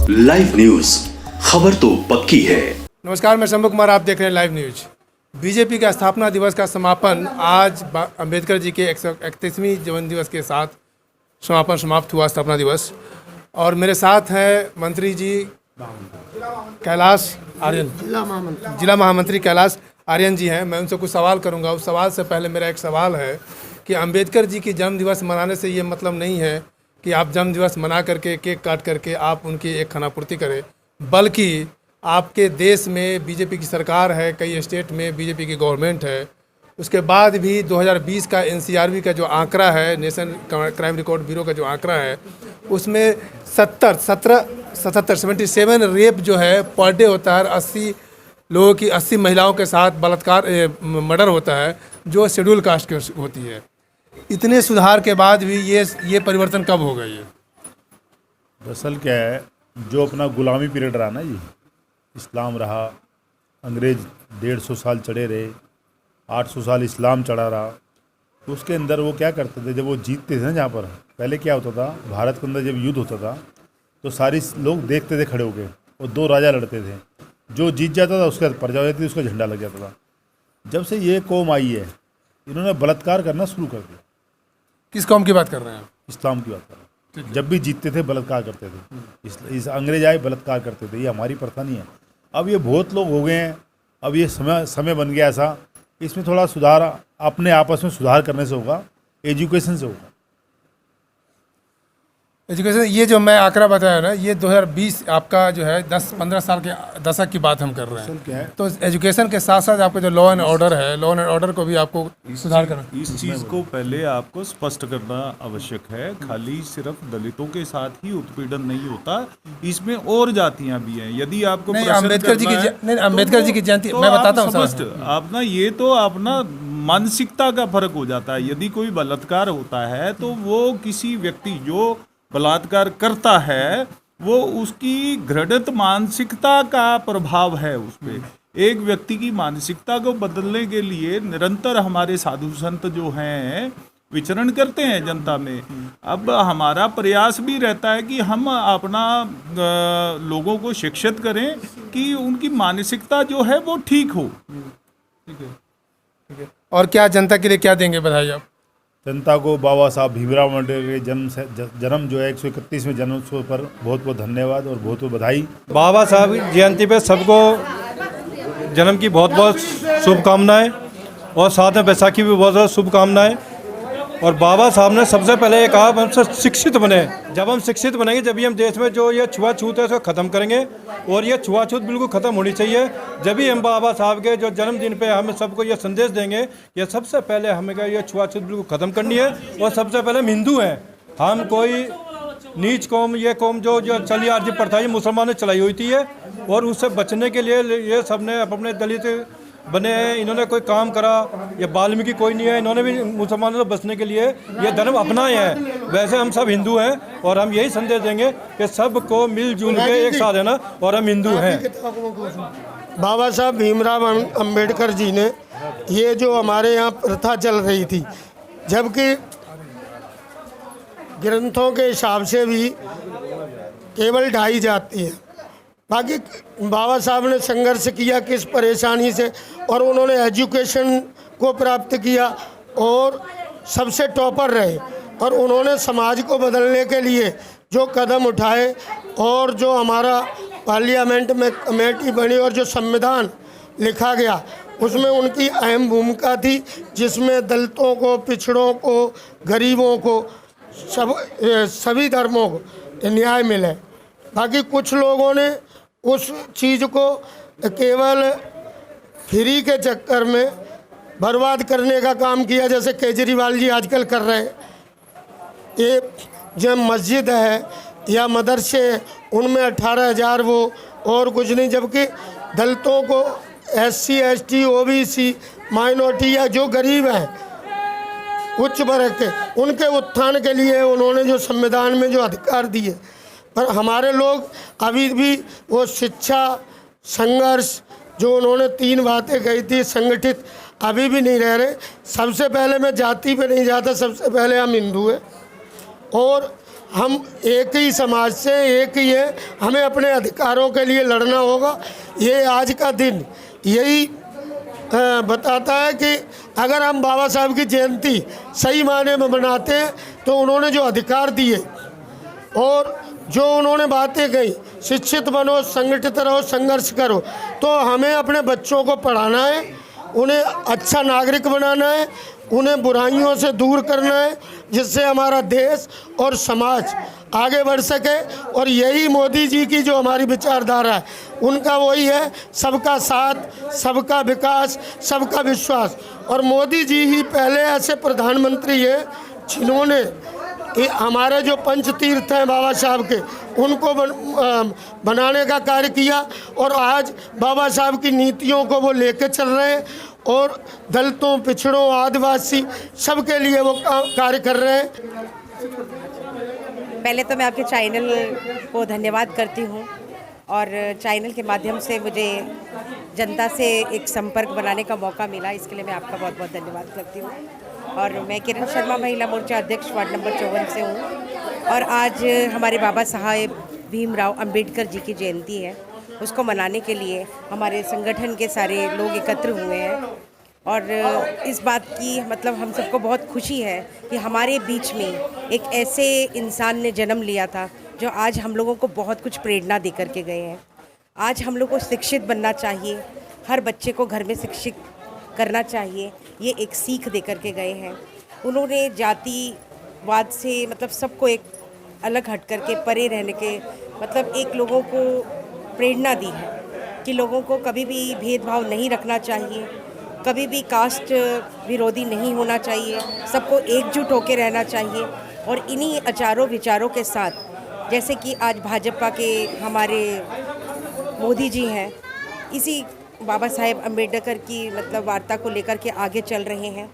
Live news, खबर तो पक्की है। नमस्कार, मैं शंभू कुमार, आप देख रहे हैं लाइव न्यूज। बीजेपी का स्थापना दिवस का समापन आज अंबेडकर जी के 131वीं जन्म दिवस के साथ समाप्त हुआ स्थापना दिवस। और मेरे साथ हैं मंत्री जी कैलाश आर्यन, जिला महामंत्री कैलाश आर्यन जी हैं। मैं उनसे कुछ सवाल करूंगा। उस सवाल से पहले मेरा एक सवाल है कि अंबेडकर जी की जन्म दिवस मनाने से ये मतलब नहीं है कि आप जन्म दिवस मना करके केक काट करके आप उनकी एक खानापूर्ति करें, बल्कि आपके देश में बीजेपी की सरकार है, कई स्टेट में बीजेपी की गवर्नमेंट है। उसके बाद भी 2020 का एनसीआरबी का जो आंकड़ा है, नेशनल क्राइम रिकॉर्ड ब्यूरो का जो आंकड़ा है, उसमें 77 रेप जो है पर डे होता है। 80 लोगों की 80 महिलाओं के साथ बलात्कार मर्डर होता है जो शेड्यूल कास्ट की होती है। इतने सुधार के बाद भी ये परिवर्तन कब होगा? ये दरअसल क्या है, जो अपना गुलामी पीरियड रहा ना, ये इस्लाम रहा, अंग्रेज 150 साल चढ़े रहे, 800 साल इस्लाम चढ़ा रहा, तो उसके अंदर वो क्या करते थे, जब वो जीतते थे ना, जहाँ पर पहले क्या होता था, भारत के अंदर जब युद्ध होता था तो सारी लोग देखते थे खड़े होके, और दो राजा लड़ते थे। जो जीत जाता था उसके बाद प्रजा होती थी, उसका झंडा लग जाता था। जब से ये कौम आई है, इन्होंने बलात्कार करना शुरू कर दिया। किस कौम की बात कर रहे हैं? इस्लाम की बात कर रहे हैं। जब भी जीतते थे बलात्कार करते थे। इस अंग्रेज आए बलात्कार करते थे। ये हमारी प्रथा नहीं है। अब ये बहुत लोग हो गए हैं। अब ये समय बन गया ऐसा, इसमें थोड़ा सुधार अपने आपस में सुधार करने से होगा, एजुकेशन से होगा। एजुकेशन, ये जो मैं आंकड़ा बताया ना, ये 2020 आपका जो है 10-15 साल के दशक की बात हम कर रहे हैं। तो एजुकेशन के साथ साथ आपका जो लॉ एंड ऑर्डर है, लॉ एंड ऑर्डर को भी आपको सुधार करना। इस चीज़ को पहले आपको स्पष्ट करना आवश्यक है। खाली सिर्फ दलितों के साथ ही उत्पीड़न नहीं होता, इसमें और जातियां भी हैं। यदि आपको अम्बेडकर जी की अम्बेडकर जी की जयंती मैं बताता हूँ। अपना ये तो अपना मानसिकता का फर्क हो जाता है। यदि कोई बलात्कार होता है तो वो किसी व्यक्ति जो बलात्कार करता है, वो उसकी घृणित मानसिकता का प्रभाव है उस पर। एक व्यक्ति की मानसिकता को बदलने के लिए निरंतर हमारे साधु संत जो हैं विचरण करते हैं जनता में। अब हमारा प्रयास भी रहता है कि हम अपना लोगों को शिक्षित करें कि उनकी मानसिकता जो है वो ठीक हो। ठीक है। और क्या जनता के लिए क्या देंगे बधाई आप? जनता को बाबा साहब भीमराव अम्बेडकर के जन्म जो है 131वें जन्मोत्सव पर बहुत बहुत धन्यवाद और बहुत बहुत बधाई। बाबा साहब की जयंती पे सबको जन्म की बहुत बहुत शुभकामनाएं, और साथ में बैसाखी भी बहुत बहुत शुभकामनाएं। और बाबा साहब ने सबसे पहले ये कहा, हम सब शिक्षित बने। जब हम शिक्षित बनेंगे, जब भी हम देश में जो ये छुआछूत है उसको ख़त्म करेंगे, और ये छुआछूत बिल्कुल ख़त्म होनी चाहिए। जब भी हम बाबा साहब के जो जन्मदिन पे हम सबको ये संदेश देंगे, ये सबसे पहले हमें ये छुआछूत बिल्कुल ख़त्म करनी है। और सबसे पहले हम हिंदू हैं, हम कोई नीच कौम, ये कौम जो चली आ रही प्रथा, ये मुसलमानों ने चलाई हुई थी है, और उससे बचने के लिए ये सब ने अपने दलित बने हैं, इन्होंने कोई काम करा। ये वाल्मीकि कोई नहीं है, इन्होंने भी मुसलमानों से बचने के लिए ये धर्म अपनाए हैं। वैसे हम सब हिंदू हैं, और हम यही संदेश देंगे कि सबको मिलजुल के एक साथ रहना, और हम हिंदू हैं। बाबा साहब भीमराव अम्बेडकर जी ने ये जो हमारे यहाँ प्रथा चल रही थी, जबकि ग्रंथों के हिसाब से भी केवल ढाई जाती है, बाकी बाबा साहब ने संघर्ष किया किस परेशानी से, और उन्होंने एजुकेशन को प्राप्त किया और सबसे टॉपर रहे। और उन्होंने समाज को बदलने के लिए जो कदम उठाए, और जो हमारा पार्लियामेंट में कमेटी बनी और जो संविधान लिखा गया, उसमें उनकी अहम भूमिका थी, जिसमें दलितों को, पिछड़ों को, गरीबों को, सभी धर्मों को न्याय मिले। बाकी कुछ लोगों ने उस चीज़ को केवल फ्री के चक्कर में बर्बाद करने का काम किया, जैसे केजरीवाल जी आजकल कर रहे हैं। ये जो मस्जिद है या मदरसे, उनमें 18,000 वो और कुछ नहीं, जबकि दलितों को, SC ST OBC माइनॉरिटी या जो गरीब हैं, उच्च वर्ग के, उनके उत्थान के लिए उन्होंने जो संविधान में जो अधिकार दिए। पर हमारे लोग अभी भी वो शिक्षा, संघर्ष, जो उन्होंने 3 बातें कही थी, संगठित अभी भी नहीं रह रहे। सबसे पहले मैं जाति पे नहीं जाता, सबसे पहले हम हिंदू हैं। और हम एक ही समाज से एक ही है, हमें अपने अधिकारों के लिए लड़ना होगा। ये आज का दिन यही बताता है कि अगर हम बाबा साहब की जयंती सही मायने में मनाते हैं तो उन्होंने जो अधिकार दिए और जो उन्होंने बातें कही, शिक्षित बनो, संगठित रहो, संघर्ष करो, तो हमें अपने बच्चों को पढ़ाना है, उन्हें अच्छा नागरिक बनाना है, उन्हें बुराइयों से दूर करना है, जिससे हमारा देश और समाज आगे बढ़ सके। और यही मोदी जी की जो हमारी विचारधारा है, उनका वही है, सबका साथ, सबका विकास, सबका विश्वास। और मोदी जी ही पहले ऐसे प्रधानमंत्री हैं जिन्होंने हमारे जो पंच तीर्थ हैं बाबा साहब के, उनको बनाने का कार्य किया। और आज बाबा साहब की नीतियों को वो लेके चल रहे हैं और दलितों, पिछड़ों, आदिवासी सबके लिए वो कार्य कर रहे हैं। पहले तो मैं आपके चैनल को धन्यवाद करती हूँ और चैनल के माध्यम से मुझे जनता से एक संपर्क बनाने का मौका मिला, इसके लिए मैं आपका बहुत बहुत धन्यवाद करती हूँ। और मैं किरण शर्मा, महिला मोर्चा अध्यक्ष, वार्ड नंबर 54 से हूँ। और आज हमारे बाबा साहेब भीमराव अंबेडकर जी की जयंती है, उसको मनाने के लिए हमारे संगठन के सारे लोग एकत्र हुए हैं। और इस बात की मतलब हम सबको बहुत खुशी है कि हमारे बीच में एक ऐसे इंसान ने जन्म लिया था जो आज हम लोगों को बहुत कुछ प्रेरणा दे करके गए हैं। आज हम लोग को शिक्षित बनना चाहिए, हर बच्चे को घर में शिक्षित करना चाहिए, ये एक सीख दे करके गए हैं। उन्होंने जातिवाद से मतलब सबको एक अलग हट करके परे रहने के मतलब एक लोगों को प्रेरणा दी है कि लोगों को कभी भी भेदभाव नहीं रखना चाहिए, कभी भी कास्ट विरोधी नहीं होना चाहिए, सबको एकजुट होकर रहना चाहिए। और इन्हीं आचारों विचारों के साथ जैसे कि आज भाजपा के हमारे मोदी जी हैं, इसी बाबा साहेब अम्बेडकर की मतलब वार्ता को लेकर के आगे चल रहे हैं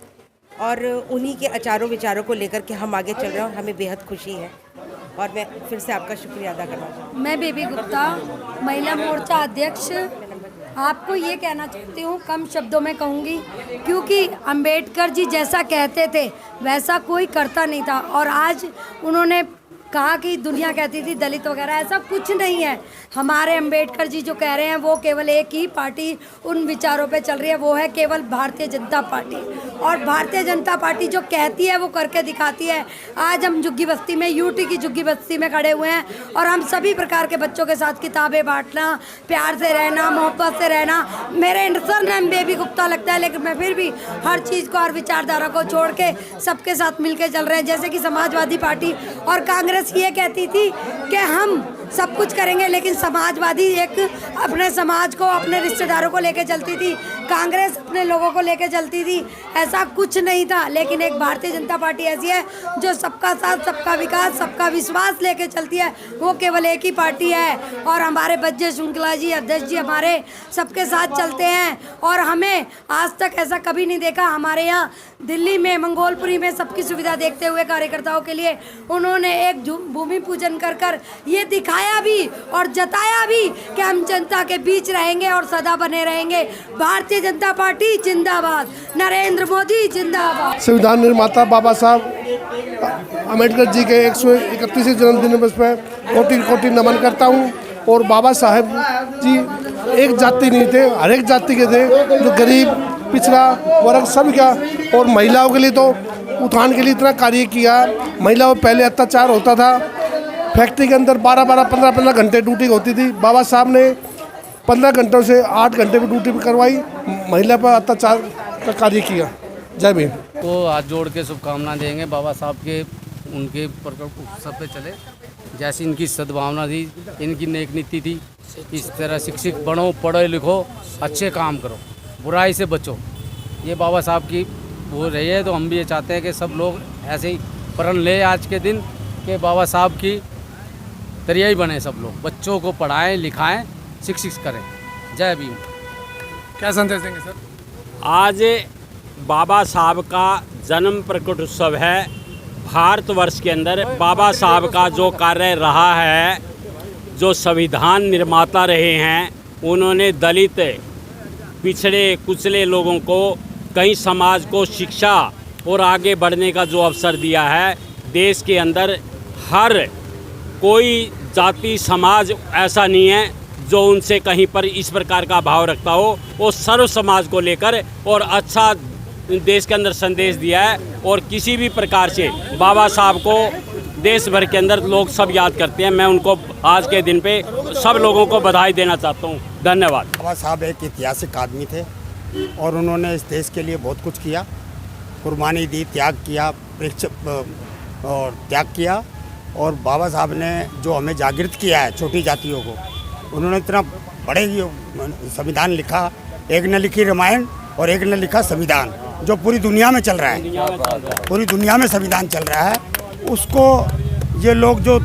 और उन्हीं के आचारों विचारों को लेकर के हम आगे चल रहे हैं और हमें बेहद खुशी है। और मैं फिर से आपका शुक्रिया अदा करना चाहती हूँ। मैं बेबी गुप्ता, महिला मोर्चा अध्यक्ष। आपको ये कहना चाहती हूँ, कम शब्दों में कहूँगी, क्योंकि अंबेडकर जी जैसा कहते थे वैसा कोई करता नहीं था। और आज उन्होंने कहा कि दुनिया कहती थी दलित वगैरह, ऐसा कुछ नहीं है। हमारे अंबेडकर जी जो कह रहे हैं वो केवल एक ही पार्टी उन विचारों पे चल रही है, वो है केवल भारतीय जनता पार्टी। और भारतीय जनता पार्टी जो कहती है वो करके दिखाती है। आज हम झुग्गी बस्ती में, यूटी की झुग्गी बस्ती में खड़े हुए हैं और हम सभी प्रकार के बच्चों के साथ किताबें बांटना, प्यार से रहना, मोहब्बत से रहना। मेरे सरनेम बेबी गुप्ता लगता है, लेकिन मैं फिर भी हर चीज़ को और विचारधारा को छोड़ के सबके साथ मिल के चल रहे हैं। जैसे कि समाजवादी पार्टी और कांग्रेस ये कहती थी कि हम सब कुछ करेंगे, लेकिन समाजवादी एक अपने समाज को, अपने रिश्तेदारों को लेके चलती थी, कांग्रेस अपने लोगों को लेके चलती थी। ऐसा कुछ नहीं था, लेकिन एक भारतीय जनता पार्टी ऐसी है जो सबका साथ, सबका विकास, सबका विश्वास लेके चलती है। वो केवल एक ही पार्टी है। और हमारे बज्जे शुक्ला जी, अध्यक्ष जी, हमारे सबके साथ चलते हैं। और हमें आज तक ऐसा कभी नहीं देखा। हमारे यहाँ दिल्ली में, मंगोलपुरी में सबकी सुविधा देखते हुए कार्यकर्ताओं के लिए उन्होंने एक भूमि पूजन कर कर ये दिखाया भी और जताया भी कि हम जनता के बीच रहेंगे और सदा बने रहेंगे। भारतीय जनता पार्टी जिंदाबाद, नरेंद्र मोदी जिंदाबाद। संविधान निर्माता बाबा साहब अम्बेडकर जी के 131वें जन्मदिन पर कोटि कोटि नमन करता हूँ। और बाबा साहब जी एक जाति नहीं थे, हर एक जाति के थे, जो गरीब, पिछड़ा वर्ग सब क्या। और महिलाओं के लिए तो उत्थान के लिए इतना कार्य किया। महिलाओं पहले अत्याचार होता था, फैक्ट्री के अंदर 12-12, 15-15 घंटे ड्यूटी होती थी। बाबा साहब ने 15 घंटों से 8 घंटे में ड्यूटी करवाई, महिला पर अत्याचार का कार्य किया। जय भीम। तो हाथ जोड़ के शुभकामनाएं देंगे बाबा साहब के, उनके उत्सव पे चले। जैसी इनकी सद्भावना थी, इनकी नेक नीति थी, इस तरह शिक्षित बनो, पढ़ो लिखो, अच्छे काम करो, बुराई से बचो, ये बाबा साहब की वो रही है। तो हम भी ये चाहते हैं कि सब लोग ऐसे ही प्रण ले आज के दिन कि बाबा साहब की तरिया ही बने, सब लोग बच्चों को पढ़ाएं, लिखाएं, शिक्षित करें। जय भीम। क्या संदेश देंगे सर? आज बाबा साहब का जन्म प्रकट उत्सव है। भारतवर्ष के अंदर बाबा साहब का जो कार्य रहा है, जो संविधान निर्माता रहे हैं, उन्होंने दलित, पिछड़े कुचले लोगों को, कई समाज को शिक्षा और आगे बढ़ने का जो अवसर दिया है। देश के अंदर हर कोई जाति समाज ऐसा नहीं है जो उनसे कहीं पर इस प्रकार का भाव रखता हो। वो सर्व समाज को लेकर और अच्छा देश के अंदर संदेश दिया है और किसी भी प्रकार से बाबा साहब को देश भर के अंदर लोग सब याद करते हैं। मैं उनको आज के दिन पे सब लोगों को बधाई देना चाहता हूँ। धन्यवाद। बाबा साहब एक ऐतिहासिक आदमी थे और उन्होंने इस देश के लिए बहुत कुछ किया, कुर्बानी दी, त्याग किया, और त्याग किया। और बाबा साहब ने जो हमें जागृत किया है छोटी जातियों को, उन्होंने इतना बड़े संविधान लिखा। एक ने लिखी रामायण और एक ने लिखा संविधान, जो पूरी दुनिया में चल रहा है, पूरी दुनिया में संविधान चल रहा है। उसको ये लोग जो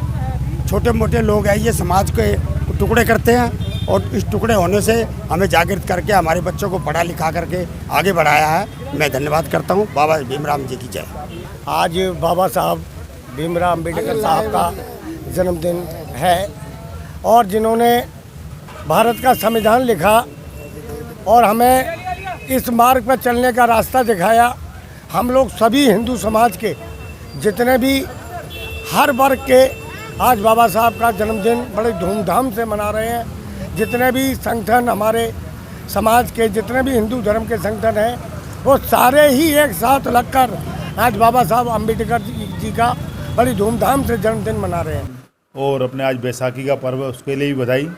छोटे मोटे लोग हैं ये समाज के टुकड़े करते हैं और इस टुकड़े होने से हमें जागृत करके हमारे बच्चों को पढ़ा लिखा करके आगे बढ़ाया है। मैं धन्यवाद करता हूँ। बाबा भीमराव जी की जय। आज बाबा साहब भीमराव अम्बेडकर साहब का जन्मदिन है और जिन्होंने भारत का संविधान लिखा और हमें इस मार्ग पर चलने का रास्ता दिखाया। हम लोग सभी हिंदू समाज के जितने भी हर वर्ग के आज बाबा साहब का जन्मदिन बड़े धूमधाम से मना रहे हैं। जितने भी संगठन हमारे समाज के, जितने भी हिंदू धर्म के संगठन हैं, वो सारे ही एक साथ लगकर आज बाबा साहब अम्बेडकर जी का बड़ी धूमधाम से जन्मदिन मना रहे हैं। और अपने आज बैसाखी का पर्व है, उसके लिए भी बधाई।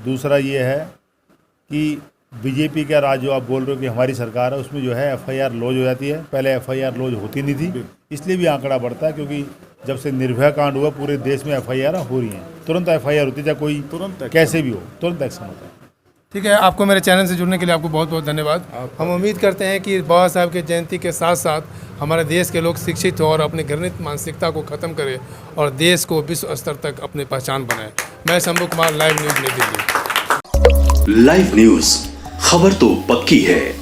दूसरा ये है कि बीजेपी का राज जो आप बोल रहे हो कि हमारी सरकार है, उसमें जो है FIR लॉज हो जाती है। पहले FIR लॉज होती नहीं थी, इसलिए भी आंकड़ा बढ़ता है, क्योंकि जब से निर्भया कांड हुआ पूरे देश में FIR हो रही हैं। तुरंत FIR होती है, चाहे कोई तुरंत कैसे भी हो, तुरंत एक्शन होता है। ठीक है, आपको मेरे चैनल से जुड़ने के लिए आपको बहुत बहुत धन्यवाद। हम उम्मीद करते हैं कि बाबा साहब की जयंती के साथ साथ हमारे देश के लोग शिक्षित हो और अपनी घृणित मानसिकता को ख़त्म करें और देश को विश्व स्तर तक अपनी पहचान बनाएं। मैं शंभू कुमार, लाइव न्यूज़ नई दिल्ली। लाइव न्यूज, खबर तो पक्की है।